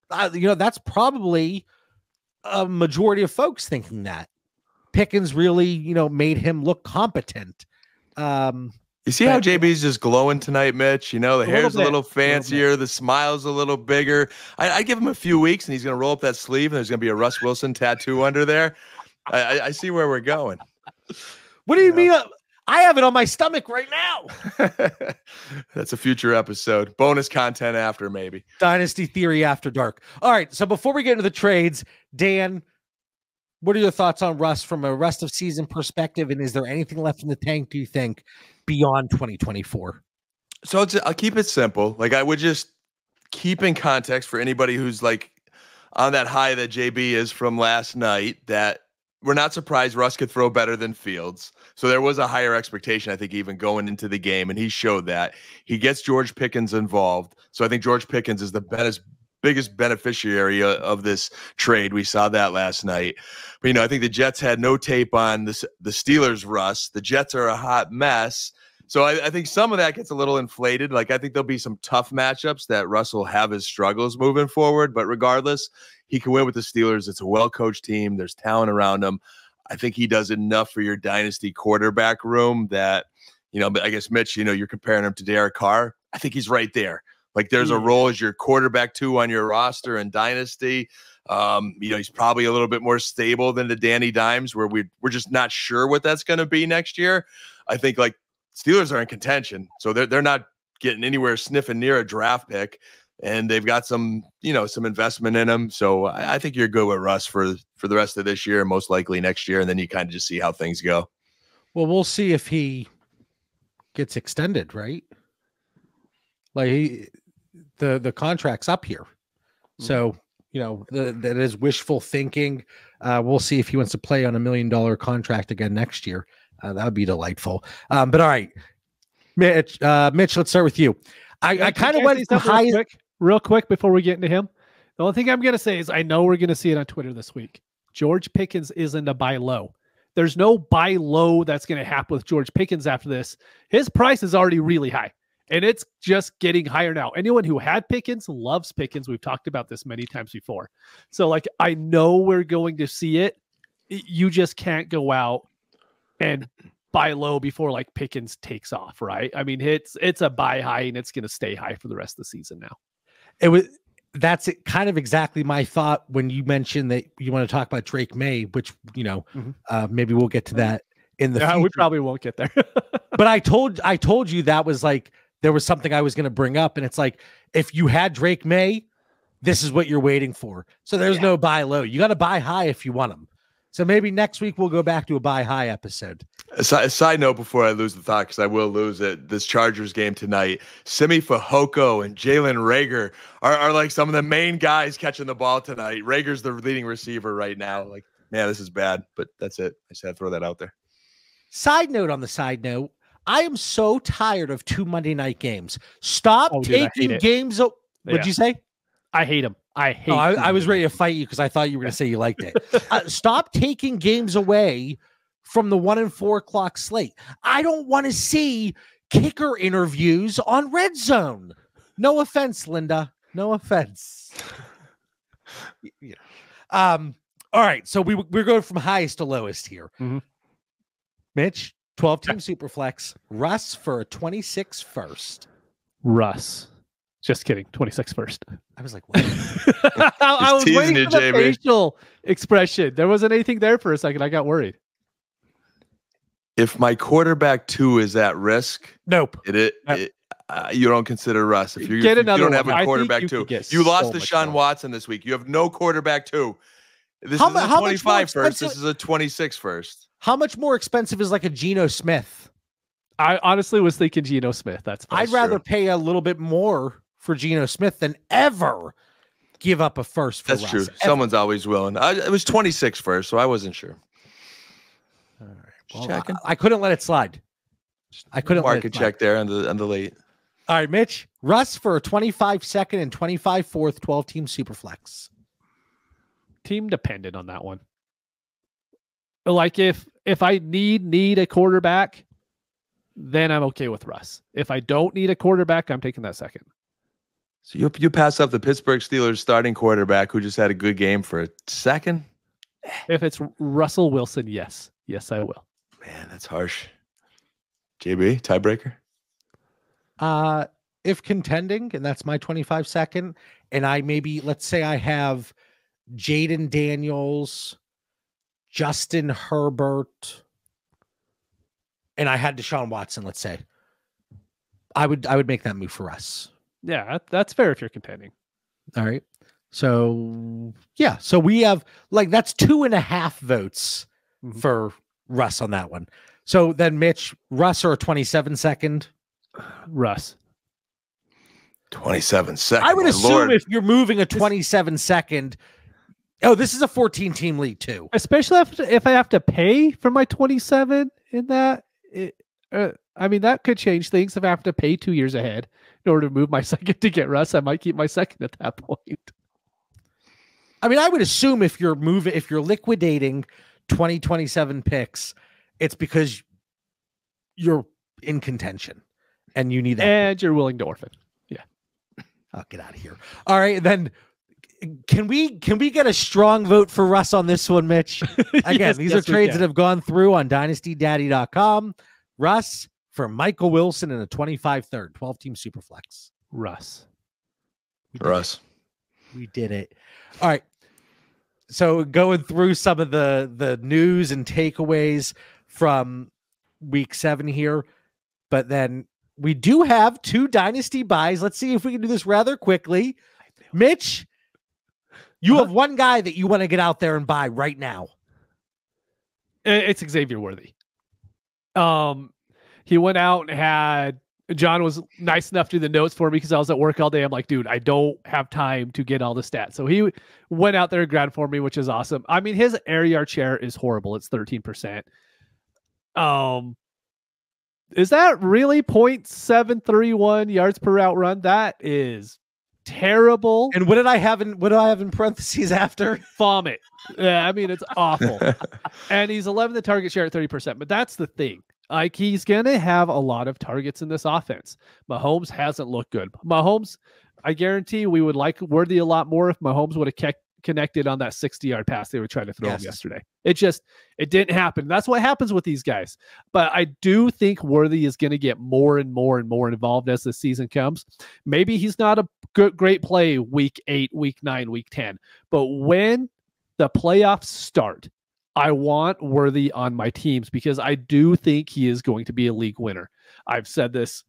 that's probably a majority of folks thinking that Pickens really, made him look competent. You see how JB's just glowing tonight, Mitch? The hair's a little fancier, the smile's a little bigger. I give him a few weeks and he's going to roll up that sleeve and there's going to be a Russ Wilson tattoo under there. I see where we're going. What do you mean? I have it on my stomach right now. That's a future episode. Bonus content after, maybe. Dynasty Theory After Dark. All right, so before we get into the trades, Dan, what are your thoughts on Russ from a rest of season perspective? And is there anything left in the tank, do you think, beyond 2024? So I'll keep it simple. Like, I would just keep in context for anybody who's like on that high that JB is from last night, that we're not surprised Russ could throw better than Fields. So there was a higher expectation, I think, even going into the game, and he showed that. He gets George Pickens involved. So I think George Pickens is the biggest beneficiary of this trade. We saw that last night. But, I think the Jets had no tape on the Steelers, Russ. The Jets are a hot mess. So I think some of that gets a little inflated. Like, I think there'll be some tough matchups that Russ will have his struggles moving forward. But regardless, he can win with the Steelers. It's a well-coached team. There's talent around him. I think he does enough for your dynasty quarterback room that, but I guess, Mitch, you're comparing him to Derek Carr. I think he's right there. Like, there's a role as your quarterback 2 on your roster in dynasty. He's probably a little bit more stable than the Danny Dimes, where we're just not sure what that's going to be next year. I think like Steelers are in contention, so they're not getting anywhere sniffing near a draft pick. and they've got some, some investment in him. So I think you're good with Russ for the rest of this year, most likely next year. And then you kind of just see how things go. Well, we'll see if he gets extended, right? Like the contract's up here. So, that is wishful thinking. We'll see if he wants to play on $1 million contract again next year. That would be delightful. But all right, Mitch, let's start with you. I kind of went real quick before we get into him. The only thing I'm going to say is I know we're going to see it on Twitter this week. George Pickens isn't a buy low. There's no buy low that's going to happen with George Pickens after this. His price is already really high, and it's just getting higher now. Anyone who had Pickens loves Pickens. We've talked about this many times before. So, I know we're going to see it. You just can't go out and buy low before Pickens takes off, right? I mean, it's a buy high, and it's going to stay high for the rest of the season now. That's kind of exactly my thought when you mentioned that you want to talk about Drake May, which, maybe we'll get to that in the future. We probably won't get there. But I told you that was there was something I was going to bring up. And it's if you had Drake May, this is what you're waiting for. So there's no buy low. You got to buy high if you want them. So maybe next week we'll go back to a buy high episode. A side note before I lose the thought, because I will lose it, this Chargers game tonight, Simi Fehoko and Jalen Reagor are some of the main guys catching the ball tonight. Rager's the leading receiver right now. Man, this is bad, but that's it. I just had to throw that out there. Side note on the side note, I am so tired of 2 Monday night games. Stop taking games. What'd you say? I hate them. I was ready to fight you because I thought you were going to say you liked it. Stop taking games away from the 1 and 4 o'clock slate. I don't want to see kicker interviews on Red Zone. No offense, Linda. No offense. All right. So we're going from highest to lowest here. Mm-hmm. Mitch, 12-team Superflex. Russ for a 26 first. Russ. Just kidding. 26 first. I was like, what? I was waiting for the facial expression. There wasn't anything there for a second. I got worried. If my quarterback 2 is at risk, nope. You don't consider Russ. If you don't have a quarterback 2, you lost Deshaun Watson this week. You have no quarterback 2. This is a 25 first. This is a 26 first. How much more expensive is a Geno Smith? I honestly was thinking Geno Smith. I'd rather pay a little bit more for Geno Smith than ever give up a first for Russ. That's true. Someone's always willing. It was 26 first, so I wasn't sure. All right. Well, I couldn't let it slide. I couldn't market check there on the late. All right, Mitch. Russ for a 25 second and 25 fourth 12-team Superflex. Team dependent on that one. If I need a quarterback, then I'm okay with Russ. If I don't need a quarterback, I'm taking that second. So you pass up the Pittsburgh Steelers starting quarterback who just had a good game for a second? If it's Russell Wilson, yes. Yes, I will. Man, that's harsh. JB, tiebreaker? If contending, and that's my 25 second, and let's say I have Jaden Daniels, Justin Herbert, and I had Deshaun Watson, let's say, I would make that move for us. Yeah, that's fair if you're contending. All right. So yeah, so we have that's 2.5 votes for Russ on that one. So then Mitch, Russ or a 27 second? Russ. 27 seconds. I would assume if you're moving a 27 second. Oh, this is a 14-team league too. Especially if I have to pay for my 27 in that. That could change things. If I have to pay 2 years ahead in order to move my second to get Russ, I might keep my second at that point. I would assume if you're liquidating 2027 picks, it's because you're in contention and you need that. And you're willing to orphan. Yeah. I'll get out of here. All right, then. Can we get a strong vote for Russ on this one, Mitch? Again, these are trades that have gone through on dynastydaddy.com. Russ for Michael Wilson in a 25 third 12-team Superflex. Russ. We did it. All right. So going through some of the news and takeaways from week 7 here, but then we do have 2 dynasty buys. Let's see if we can do this rather quickly. Mitch, you have one guy that you want to get out there and buy right now. It's Xavier Worthy. He went out and had John was nice enough to do the notes for me because I was at work all day. I'm like, dude, I don't have time to get all the stats. So he went out there and grabbed for me, which is awesome. I mean, his air yard share is horrible. It's 13%. Is that really 0.731 yards per route run? That is terrible. And what do I have in parentheses after? Vomit. Yeah, I mean, it's awful. And he's 11th the target share at 30%. But that's the thing. Like, he's going to have a lot of targets in this offense. Mahomes hasn't looked good. Mahomes, I guarantee we would like Worthy a lot more if Mahomes would have connected on that 60-yard pass they were trying to throw him yesterday. It didn't happen. That's what happens with these guys. But I do think Worthy is going to get more and more and more involved as the season comes. Maybe he's not a great play week 8, week 9, week 10. But when the playoffs start, I want Worthy on my teams because I do think he is going to be a league winner. I've said this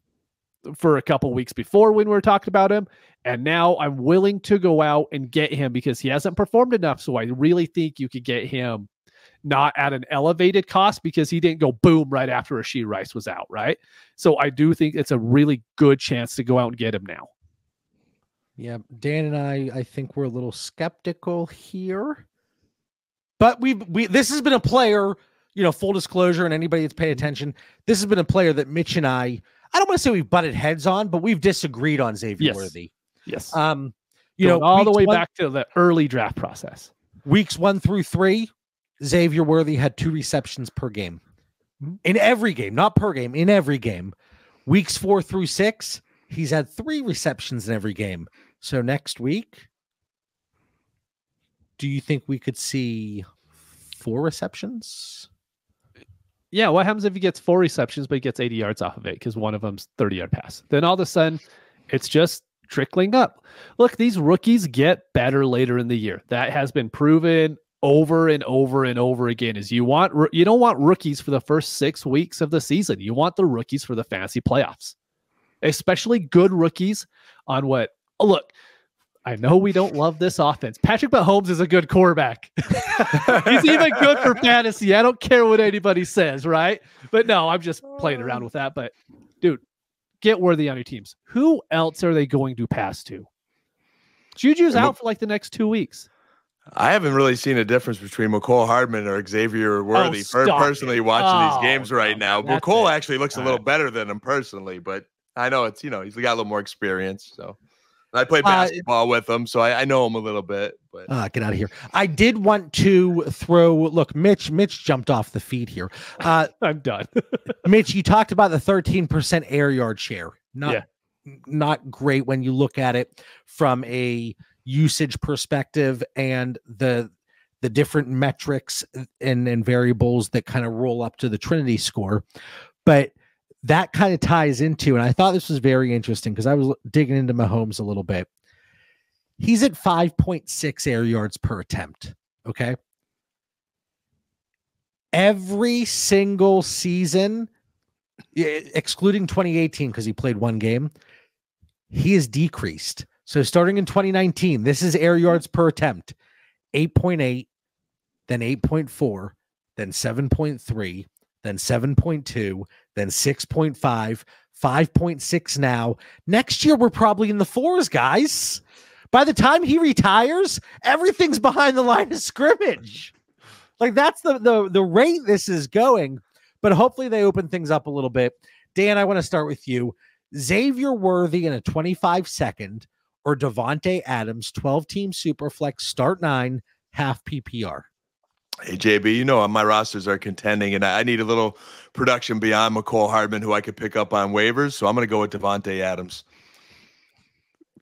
for a couple weeks before when we were talking about him, and now I'm willing to go out and get him because he hasn't performed enough. So I really think you could get him not at an elevated cost because he didn't go boom right after Rashee Rice was out, right? So I do think it's a really good chance to go out and get him now. Yeah, Dan and I think we're a little skeptical here. But this has been a player, full disclosure, and anybody that's paid attention, this has been a player that Mitch and I don't want to say we've butted heads on, but we've disagreed on Xavier Worthy. Yes. All the way back to the early draft process. Weeks 1 through 3, Xavier Worthy had 2 receptions per game. In every game, not per game, in every game. Weeks 4 through 6, he's had 3 receptions in every game. So next week, do you think we could see 4 receptions? Yeah, what happens if he gets 4 receptions, but he gets 80 yards off of it because one of them's 30-yard pass? Then all of a sudden, it's just trickling up. Look, these rookies get better later in the year. That has been proven over and over and over again. You don't want rookies for the first 6 weeks of the season. You want the rookies for the fantasy playoffs, especially good rookies on what. Look, I know we don't love this offense. Patrick Mahomes is a good quarterback. He's even good for fantasy. I don't care what anybody says, right? But no, I'm just playing around with that. But, dude, get Worthy on your teams. Who else are they going to pass to? Juju's out for like the next 2 weeks. I haven't really seen a difference between McCole Hardman or Xavier Worthy personally watching these games right now. McCole actually looks a little better than him personally, but I know it's, he's got a little more experience, so. I played basketball with him, so I know him a little bit. But get out of here. I did want to look, Mitch jumped off the feed here. I'm done. Mitch, you talked about the 13% air yard share. Not great when you look at it from a usage perspective and the different metrics and variables that kind of roll up to the Trinity score. But that kind of ties into, and I thought this was very interesting because I was digging into Mahomes a little bit. He's at 5.6 air yards per attempt. Okay. Every single season, excluding 2018, because he played 1 game, he has decreased. So starting in 2019, this is air yards per attempt, 8.8, then 8.4, then 7.3, then 7.2, then 6.5, 5.6 now. Next year, we're probably in the 4s, guys. By the time he retires, everything's behind the line of scrimmage. Like, that's the rate this is going. But hopefully they open things up a little bit. Dan, I want to start with you. Xavier Worthy in a 25-second or Devontae Adams, 12-team Superflex, start 9, half PPR. Hey, JB, my rosters are contending, and I need a little production beyond McCole Hardman, who I could pick up on waivers. So I'm going to go with Devontae Adams.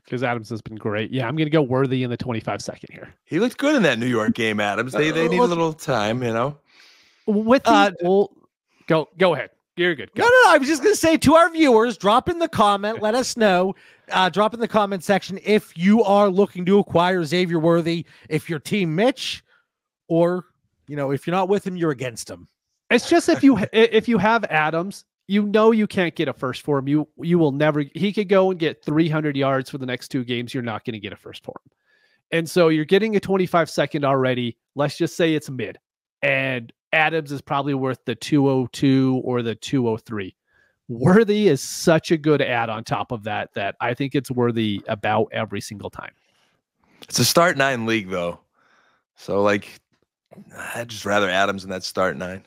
Because Adams has been great. Yeah, I'm going to go Worthy in the 25-second here. He looked good in that New York game, Adams. They need a little time, With go ahead. You're good. Go. No. I was just going to say to our viewers, drop in the comment. Let us know. Drop in the comment section if you are looking to acquire Xavier Worthy, if you're Team Mitch, or if you're not with him, you're against him. It's just if you have Adams, you know you can't get a first for him. You will never. He could go and get 300 yards for the next 2 games. You're not going to get a first for him. And so you're getting a 25-second already. Let's just say it's mid. And Adams is probably worth the 202 or the 203. Worthy is such a good add on top of that I think it's worthy about every single time. It's a start 9 league, though. So, like, I'd just rather Adams in that start 9.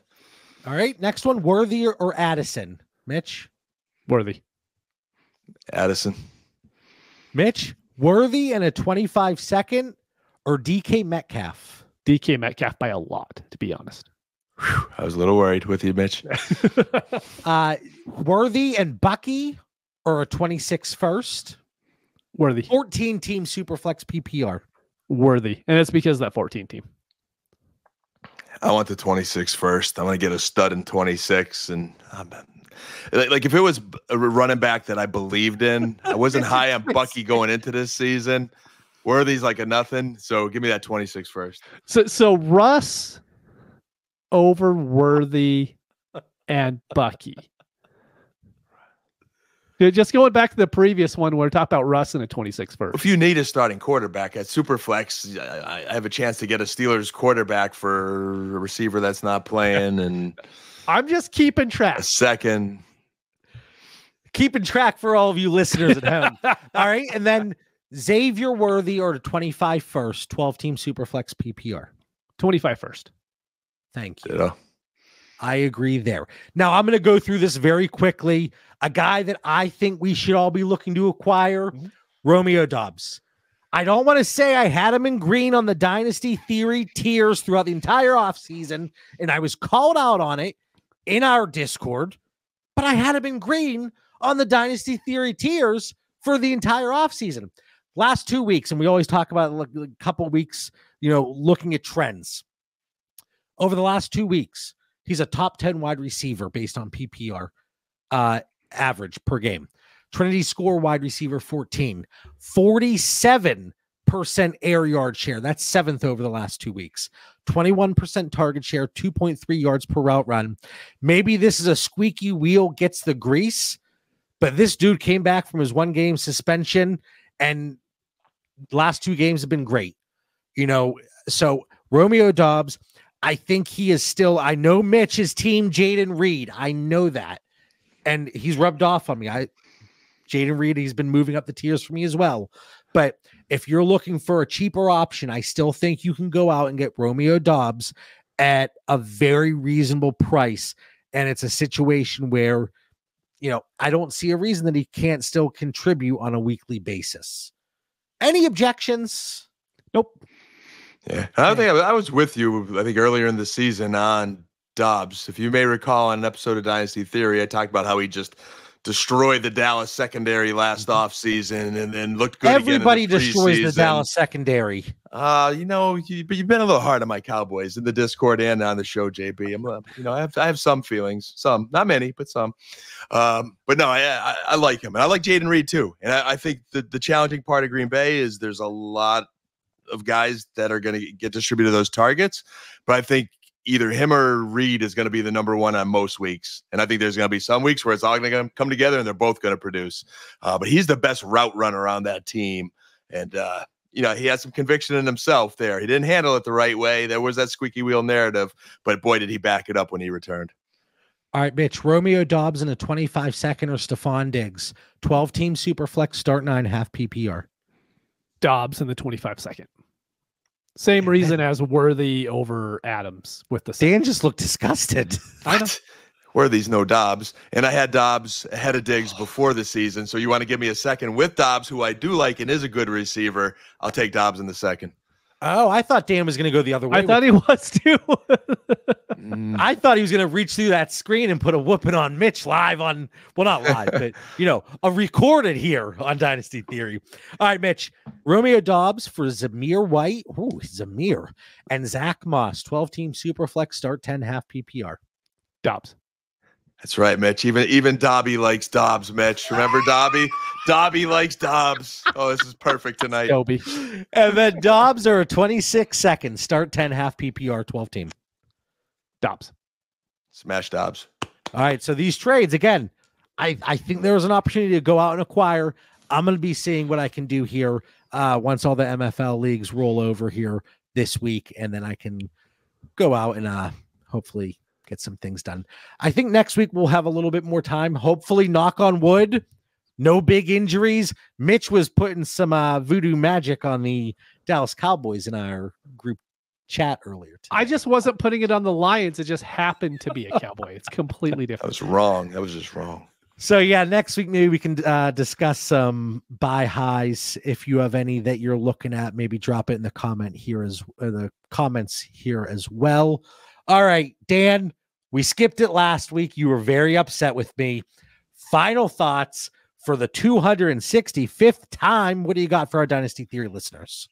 All right. Next one, Worthy or Addison? Mitch? Worthy. Addison. Mitch? Worthy and a 25-second or DK Metcalf? DK Metcalf by a lot, to be honest. Whew, I was a little worried with you, Mitch. Worthy and Bucky or a 26 first? Worthy. 14-team Superflex PPR. Worthy. And it's because of that 14 team. I want the 26 first. I want to get a stud in 26. And like if it was a running back that I believed in, I wasn't high on Bucky going into this season. Worthy's like a nothing. So give me that 26 first. So Russ over Worthy and Bucky. Just going back to the previous one, we're talking about Russ and a 26 first. If you need a starting quarterback at Superflex, I have a chance to get a Steelers quarterback for a receiver that's not playing, and I'm just keeping track. A second. Keeping track for all of you listeners at home. All right. And then Xavier Worthy or the 25 first, 12-team Superflex PPR. 25 first. Thank you. Yeah. I agree there. Now, I'm going to go through this very quickly. A guy that I think we should all be looking to acquire, Romeo Doubs. I don't want to say I had him in green on the Dynasty Theory tiers throughout the entire offseason, and I was called out on it in our Discord, but I had him in green on the Dynasty Theory tiers for the entire offseason. Last 2 weeks, and we always talk about a couple weeks, looking at trends. Over the last 2 weeks, he's a top 10 wide receiver based on PPR average per game. Trinity score wide receiver 14, 47% air yard share. That's 7th over the last 2 weeks. 21% target share, 2.3 yards per route run. Maybe this is a squeaky wheel gets the grease, but this dude came back from his 1-game suspension and last 2 games have been great. So Romeo Doubs, I think he is still, I know Mitch is team Jaden Reed. I know that. And he's rubbed off on me. Jaden Reed, he's been moving up the tiers for me as well. But if you're looking for a cheaper option, I still think you can go out and get Romeo Doubs at a very reasonable price. And it's a situation where, I don't see a reason that he can't still contribute on a weekly basis. Any objections? Nope. Yeah, I was with you, I think, earlier in the season on Doubs. If you may recall on an episode of Dynasty Theory, I talked about how he just destroyed the Dallas secondary last offseason and looked good. Everybody destroys the Dallas secondary. But you've been a little hard on my Cowboys in the Discord and on the show, JB. I have some feelings, some, not many, but some. But no, I like him, and I like Jaden Reed too. And I think the challenging part of Green Bay is there's a lot of guys that are going to get distributed those targets, but I think either him or Reed is going to be the number one on most weeks. And I think there's going to be some weeks where it's all going to come together and they're both going to produce. But he's the best route runner on that team. And, he had some conviction in himself there. He didn't handle it the right way. There was that squeaky wheel narrative, but boy, did he back it up when he returned. All right, Mitch, Romeo Doubs in a 25-second or Stephon Diggs, 12-team Superflex, start 9.5 PPR. Doubs in the 25-second. Same reason as Worthy over Adams with the Dan just looked disgusted. I know. Worthy's no Doubs. And I had Doubs ahead of Diggs before the season. So you want to give me a second with Doubs, who I do like and is a good receiver. I'll take Doubs in the second. Oh, I thought Dan was going to go the other way. I thought he was too. I thought he was going to reach through that screen and put a whooping on Mitch live on, well, not live, but, a recorded here on Dynasty Theory. All right, Mitch, Romeo Doubs for Zamir White. Ooh, Zamir. And Zach Moss, 12-team Superflex, start 10.5 PPR. Doubs. That's right, Mitch. Even Dobby likes Doubs, Mitch. Remember Dobby? Dobby likes Doubs. Oh, this is perfect tonight. Dobby. And then Doubs are a 26-second, start 10.5 PPR, 12-team. Doubs. Smash Doubs. All right. So these trades, again, I think there was an opportunity to go out and acquire. I'm going to be seeing what I can do here once all the MFL leagues roll over here this week, and then I can go out and hopefully get some things done. I think next week we'll have a little bit more time. Hopefully, knock on wood, no big injuries. Mitch was putting some voodoo magic on the Dallas Cowboys in our group chat earlier today. I just wasn't putting it on the Lions. It just happened to be a Cowboy. It's completely different. That was wrong. That was just wrong. So yeah, next week maybe we can discuss some buy highs. If you have any that you're looking at, maybe drop it in the comments here as well. All right, Dan, we skipped it last week. You were very upset with me. Final thoughts for the 265th time. What do you got for our Dynasty Theory listeners?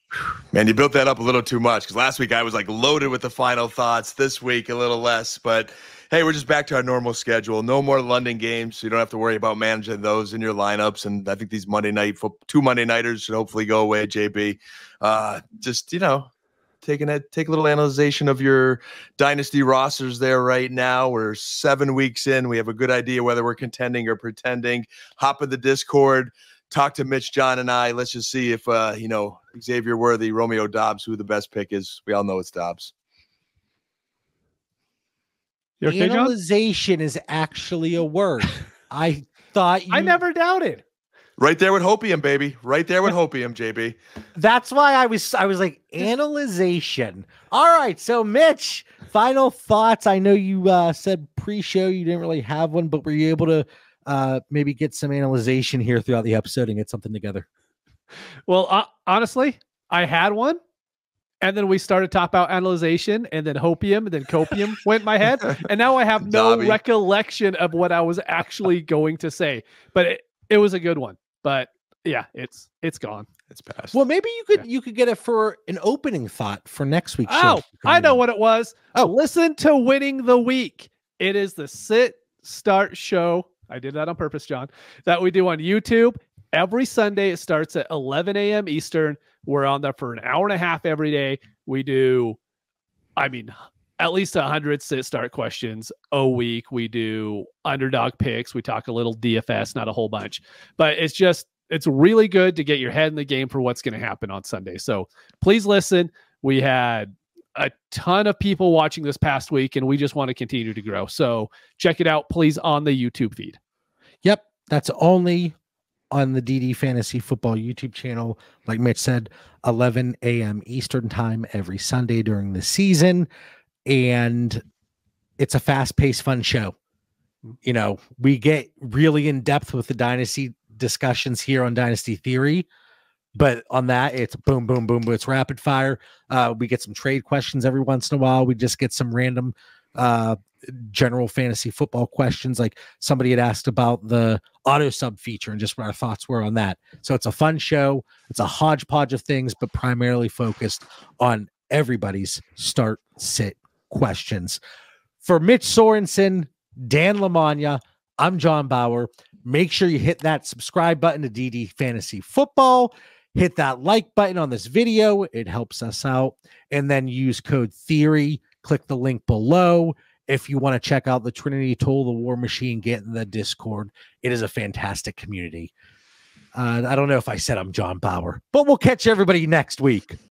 Man, you built that up a little too much, because last week I was like loaded with the final thoughts. This week a little less, but hey, we're just back to our normal schedule. No more London games, so you don't have to worry about managing those in your lineups. And I think these two Monday nighters should hopefully go away, JB. Just, take a little analyzation of your dynasty rosters there right now. We're 7 weeks in. We have a good idea whether we're contending or pretending. Hop in the Discord, talk to Mitch, John, and I. Let's just see if, Xavier Worthy, Romeo Doubs, who the best pick is. We all know it's Doubs. Okay, Analyzation is actually a word. I thought I never doubted. Right there with hopium, baby. Right there with hopium, JB. That's why I was like, analyzation. All right. So Mitch, final thoughts. I know you said pre-show you didn't really have one, but were you able to maybe get some analyzation here throughout the episode and get something together? Well, honestly, I had one. And then we started top out analyzation, and then hopium, and then copium went in my head. And now I have no recollection of what I was actually going to say. But it was a good one. But yeah, it's gone. It's past. Well, maybe you could get it for an opening thought for next week's show. Oh, I know what it was. Oh, listen to Winning the Week. It is the sit start show. I did that on purpose, John. That we do on YouTube every Sunday. It starts at 11 a.m. Eastern. We're on there for an hour and a half every day. We do, at least 100 sit start questions a week. We do underdog picks. We talk a little DFS, not a whole bunch, but it's really good to get your head in the game for what's going to happen on Sunday. So please listen. We had a ton of people watching this past week, and we just want to continue to grow. So check it out, please, on the YouTube feed. Yep. That's only on the DD Fantasy Football YouTube channel. Like Mitch said, 11 a.m. Eastern time every Sunday during the season. And it's a fast-paced, fun show. We get really in depth with the dynasty discussions here on Dynasty Theory, but on that, it's boom, boom, boom. It's rapid fire. We get some trade questions every once in a while. We just get some random general fantasy football questions. Like somebody had asked about the auto sub feature and just what our thoughts were on that. So it's a fun show. It's a hodgepodge of things, but primarily focused on everybody's start sit questions. For Mitch Sorensen, Dan Lamagna, I'm John Bauer. Make sure you hit that subscribe button to DD Fantasy Football. Hit that like button on this video. It helps us out. And then use code THEORY. Click the link below. If you want to check out the Trinity Tool, the War Machine, get in the Discord. It is a fantastic community. I don't know if I said I'm John Bauer, but we'll catch everybody next week.